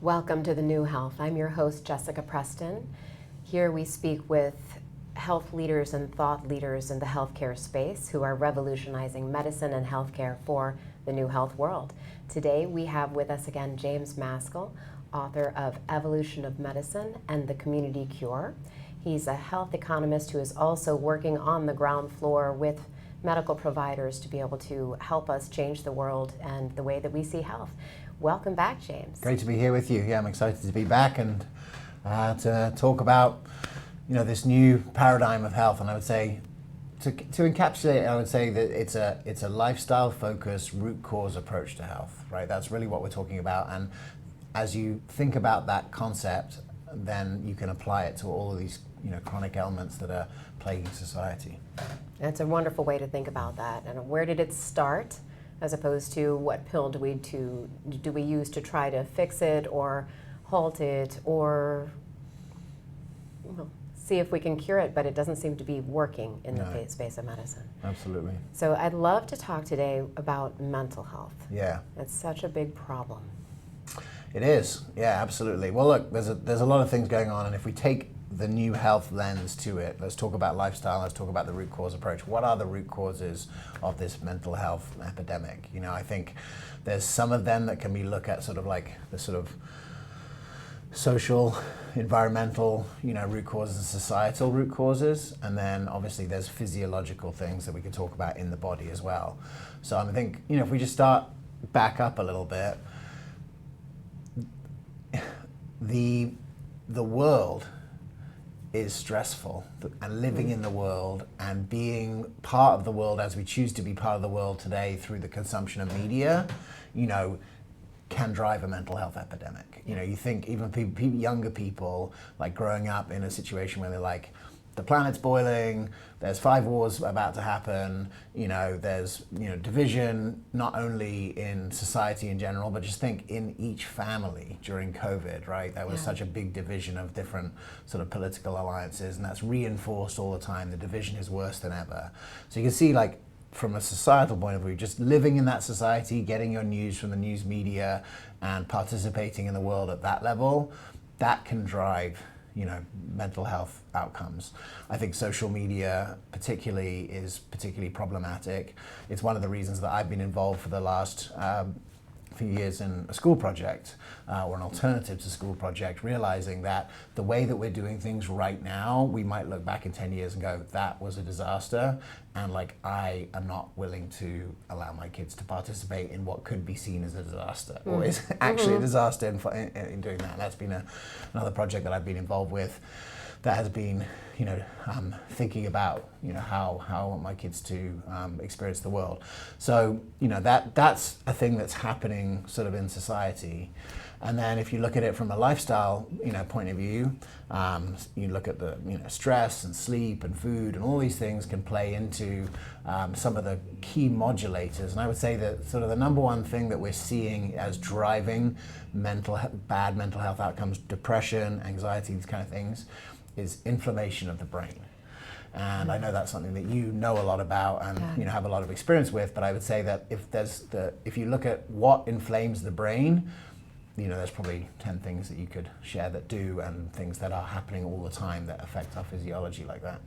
Welcome to The New Health. I'm your host, Jessica Preston. Here we speak with health leaders and thought leaders in the healthcare space who are revolutionizing medicine and healthcare for the new health world. Today we have with us again James Maskell, author of Evolution of Medicine and the Community Cure. He's a health economist who is also working on the ground floor with medical providers to be able to help us change the world and the way that we see health. Welcome back, James. Great to be here with you. Yeah, I'm excited to be back and to talk about, this new paradigm of health. And I would say, to encapsulate, I would say that it's a lifestyle-focused, root cause approach to health. Right? That's really what we're talking about. And as you think about that concept, then you can apply it to all of these, chronic ailments that are plaguing society. That's a wonderful way to think about that. And where did it start? As opposed to what pill do we use to try to fix it or halt it or see if we can cure it, but it doesn't seem to be working in the space of medicine. Absolutely. So I'd love to talk today about mental health. Yeah. It's such a big problem. It is. Yeah, absolutely. Well, look, there's a lot of things going on, and if we take the new health lens to it, let's talk about lifestyle, let's talk about the root cause approach. What are the root causes of this mental health epidemic? I think there's some of them that can be looked at sort of like the sort of social, environmental, root causes and societal root causes. And then obviously there's physiological things that we can talk about in the body as well. So I think, if we just start back up a little bit, the world is stressful, and living in the world and being part of the world as we choose to be part of the world today through the consumption of media, can drive a mental health epidemic. You think even younger people, like growing up in a situation where they're like, the planet's boiling, there's 5 wars about to happen, there's division not only in society in general, but just think in each family during COVID, right? There was such a big division of different sort of political alliances, and that's reinforced all the time. The division is worse than ever. So you can see, like, from a societal point of view, just living in that society, getting your news from the news media and participating in the world at that level, that can drive mental health outcomes. I think social media is particularly problematic. It's one of the reasons that I've been involved for the last few years in a school project or an alternative to school project, realizing that the way that we're doing things right now, we might look back in 10 years and go, that was a disaster. And I am not willing to allow my kids to participate in what could be seen as a disaster or is actually a disaster in doing that. And that's been another project that I've been involved with that has been, thinking about, how I want my kids to experience the world. So, that's a thing that's happening sort of in society. And then if you look at it from a lifestyle, point of view, you look at the, stress and sleep and food and all these things can play into some of the key modulators. And I would say that sort of the number one thing that we're seeing as driving bad mental health outcomes, depression, anxiety, these kind of things, is inflammation of the brain. And I know that's something that you know a lot about and have a lot of experience with, but I would say that if you look at what inflames the brain, there's probably 10 things that you could share that do, and things that are happening all the time that affect our physiology like that.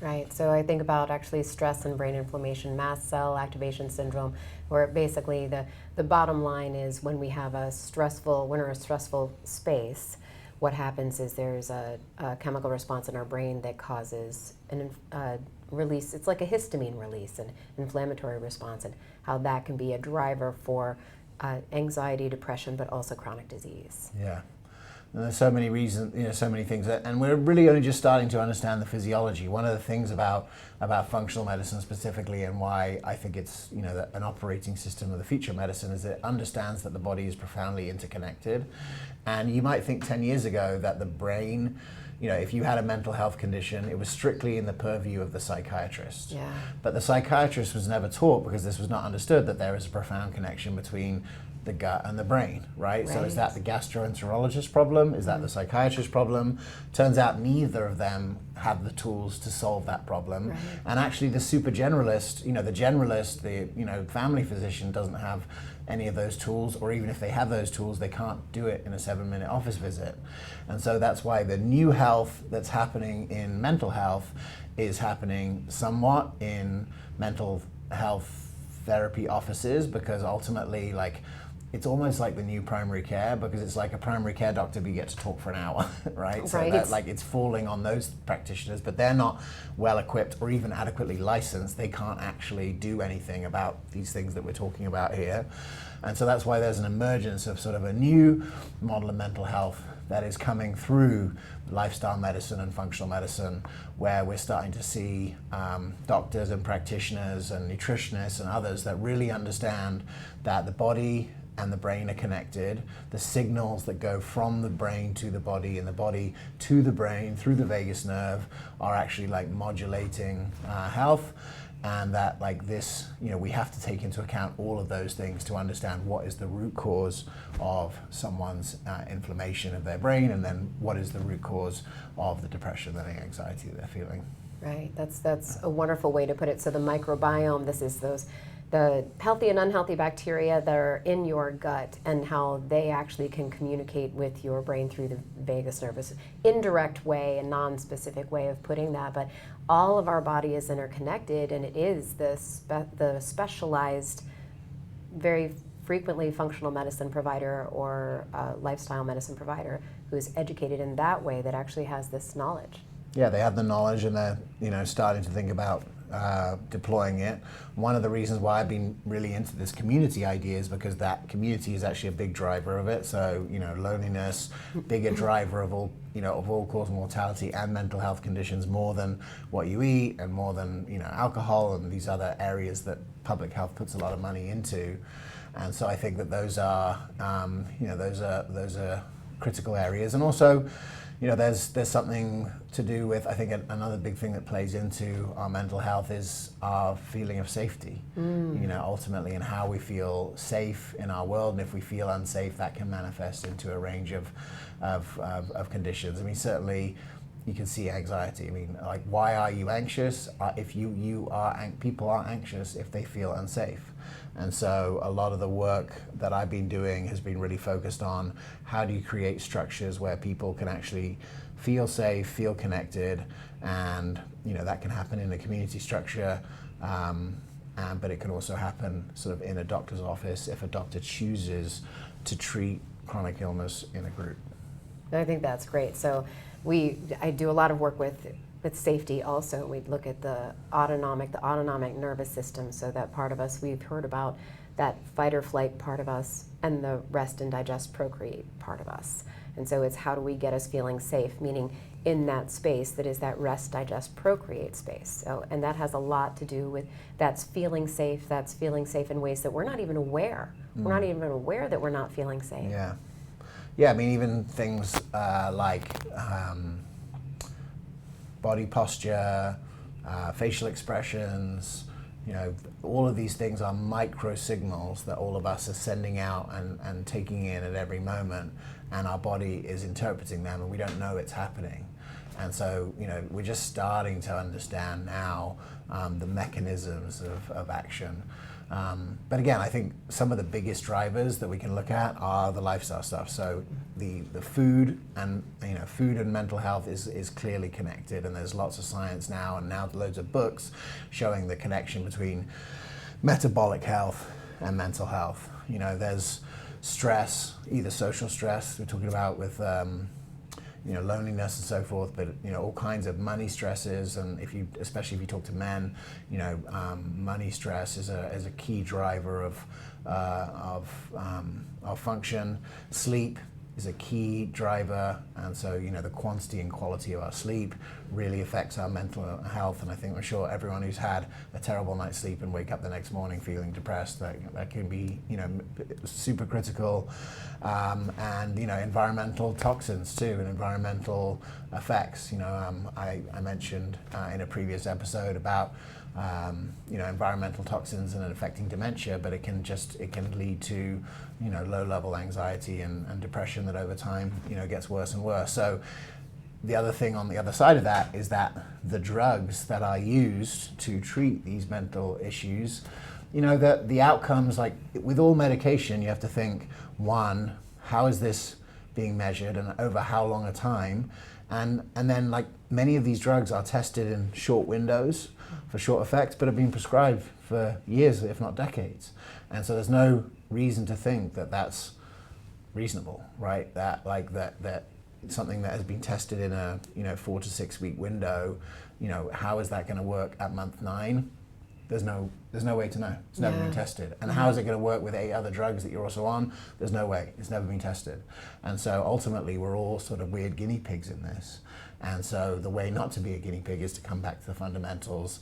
Right, so I think about actually stress and brain inflammation, mast cell activation syndrome, where basically the bottom line is when we're in a stressful space, what happens is there's a chemical response in our brain that causes a release. It's like a histamine release, an inflammatory response, and how that can be a driver for anxiety, depression, but also chronic disease. Yeah. And there's so many reasons, so many things, and we're really only just starting to understand the physiology. One of the things about functional medicine specifically, and why I think it's an operating system of the future of medicine, is it understands that the body is profoundly interconnected. And you might think 10 years ago that the brain, if you had a mental health condition, it was strictly in the purview of the psychiatrist. Yeah. But the psychiatrist was never taught, because this was not understood, that there is a profound connection between the gut and the brain, right? So is that the gastroenterologist problem? Is that the psychiatrist problem? Turns out neither of them have the tools to solve that problem. Right. And actually the super generalist, the family physician doesn't have any of those tools, or even if they have those tools, they can't do it in a 7-minute office visit. And so that's why the new health that's happening in mental health is happening somewhat in mental health therapy offices, because ultimately, like, it's almost like the new primary care, because it's like a primary care doctor, but you get to talk for an hour, right? So Right. that, like, it's falling on those practitioners, but they're not well equipped or even adequately licensed. They can't actually do anything about these things that we're talking about here. And so that's why there's an emergence of sort of a new model of mental health that is coming through lifestyle medicine and functional medicine, where we're starting to see doctors and practitioners and nutritionists and others that really understand that the body and the brain are connected. The signals that go from the brain to the body and the body to the brain through the vagus nerve are actually like modulating health. And that, like, this, you know, we have to take into account all of those things to understand what is the root cause of someone's inflammation of their brain, and then what is the root cause of the depression and the anxiety that they're feeling. Right, that's a wonderful way to put it. So the microbiome, this is the healthy and unhealthy bacteria that are in your gut, and how they actually can communicate with your brain through the vagus nerve. Indirect way, a non-specific way of putting that, but all of our body is interconnected, and it is the specialized, very frequently functional medicine provider or lifestyle medicine provider who is educated in that way that actually has this knowledge. Yeah, they have the knowledge, and they're, you know, starting to think about deploying it. One of the reasons why I've been really into this community idea is because that community is actually a big driver of it. So, you know, loneliness, bigger driver of all, you know, of all cause mortality and mental health conditions, more than what you eat and more than, you know, alcohol and these other areas that public health puts a lot of money into. And so I think that those are, you know, those are critical areas. And also, you know, there's something to do with, I think another big thing that plays into our mental health is our feeling of safety, you know, ultimately, and how we feel safe in our world. And if we feel unsafe, that can manifest into a range of conditions. I mean, certainly you can see anxiety. I mean, like, why are you anxious? If people are anxious if they feel unsafe. And so a lot of the work that I've been doing has been really focused on how do you create structures where people can actually feel safe, feel connected, and, you know, that can happen in a community structure, but it can also happen sort of in a doctor's office if a doctor chooses to treat chronic illness in a group. I think that's great. So I do a lot of work with safety also. We look at the autonomic nervous system, so that part of us, we've heard about that fight or flight part of us and the rest and digest procreate part of us. And so it's how do we get us feeling safe, meaning in that space that is that rest, digest, procreate space. So, and that has a lot to do with that's feeling safe in ways that we're not even aware. We're not even aware that we're not feeling safe. Yeah. Yeah, I mean, even things like body posture, facial expressions, you know, all of these things are micro signals that all of us are sending out and taking in at every moment, and our body is interpreting them, and we don't know it's happening. And so, you know, we're just starting to understand now the mechanisms of action. But again, I think some of the biggest drivers that we can look at are the lifestyle stuff. So the food and, you know, food and mental health is clearly connected, and there's lots of science now, and now loads of books showing the connection between metabolic health and mental health. You know, there's stress, either social stress we're talking about with you know, loneliness and so forth, but, you know, all kinds of money stresses, and especially if you talk to men, you know, money stress is a key driver of function. Sleep is a key driver, and so, you know, the quantity and quality of our sleep really affects our mental health. And I'm sure everyone who's had a terrible night's sleep and wake up the next morning feeling depressed, that can be, you know, super critical. And, you know, environmental toxins too, and environmental effects. You know, I mentioned in a previous episode about you know, environmental toxins and affecting dementia, but it can lead to, you know, low-level anxiety and depression that over time, you know, gets worse and worse. So the other thing on the other side of that is that the drugs that are used to treat these mental issues you know, the outcomes, like with all medication, you have to think, one, how is this being measured and over how long a time? And then, like, many of these drugs are tested in short windows for short effects, but have been prescribed for years, if not decades. And so there's no reason to think that that's reasonable, right? That something that has been tested in a 4 to 6 week window, how is that going to work at month 9? There's no way to know. It's never been tested. And how is it going to work with 8 other drugs that you're also on? There's no way. It's never been tested. And so ultimately, we're all sort of weird guinea pigs in this. And so the way not to be a guinea pig is to come back to the fundamentals,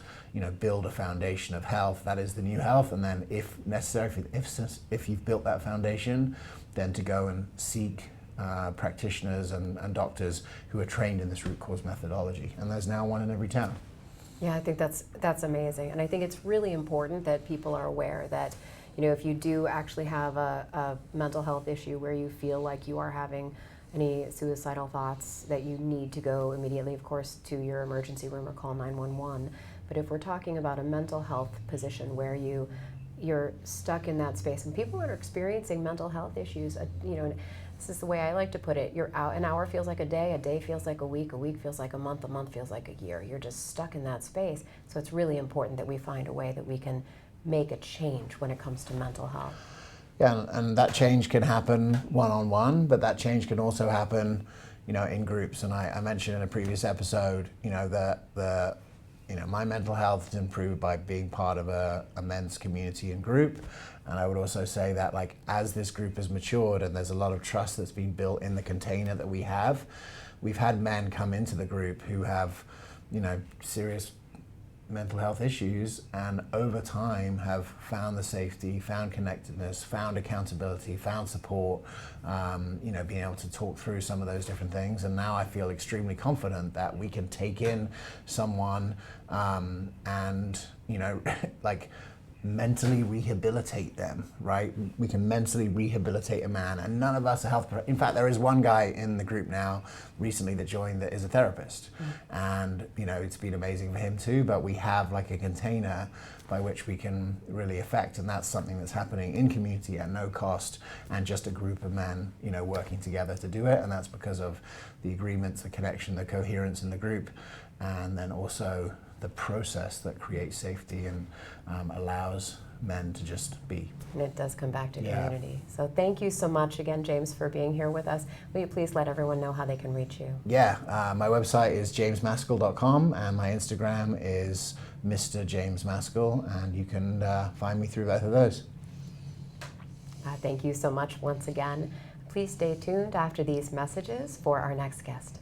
build a foundation of health. That is the new health. And then if necessary, if you've built that foundation, then to go and seek practitioners and doctors who are trained in this root cause methodology. And there's now one in every town. Yeah, I think that's amazing. And I think it's really important that people are aware that, if you do actually have a mental health issue where you feel like you are having any suicidal thoughts, that you need to go immediately, of course, to your emergency room or call 911. But if we're talking about a mental health position where you're stuck in that space, and people that are experiencing mental health issues, this is the way I like to put it. You're out. An hour feels like a day feels like a week feels like a month feels like a year. You're just stuck in that space. So it's really important that we find a way that we can make a change when it comes to mental health. Yeah, and that change can happen one-on-one, but that change can also happen, in groups. And I mentioned in a previous episode, that my mental health is improved by being part of a men's community and group. And I would also say that, like, as this group has matured and there's a lot of trust that's been built in the container that we've had men come into the group who have, serious mental health issues, and over time have found the safety, found connectedness, found accountability, found support, being able to talk through some of those different things. And now I feel extremely confident that we can take in someone and, mentally rehabilitate them, right? We can mentally rehabilitate a man, and none of us are health. In fact, there is one guy in the group now recently that joined that is a therapist, and it's been amazing for him too. But we have like a container by which we can really affect, and that's something that's happening in community at no cost, and just a group of men, working together to do it. And that's because of the agreements, the connection, the coherence in the group, and then also the process that creates safety and allows men to just be. And it does come back to community. So thank you so much again, James, for being here with us. Will you please let everyone know how they can reach you? Yeah, my website is jamesmaskell.com, and my Instagram is Mr. James Maskell, and you can find me through both of those. Thank you so much once again. Please stay tuned after these messages for our next guest.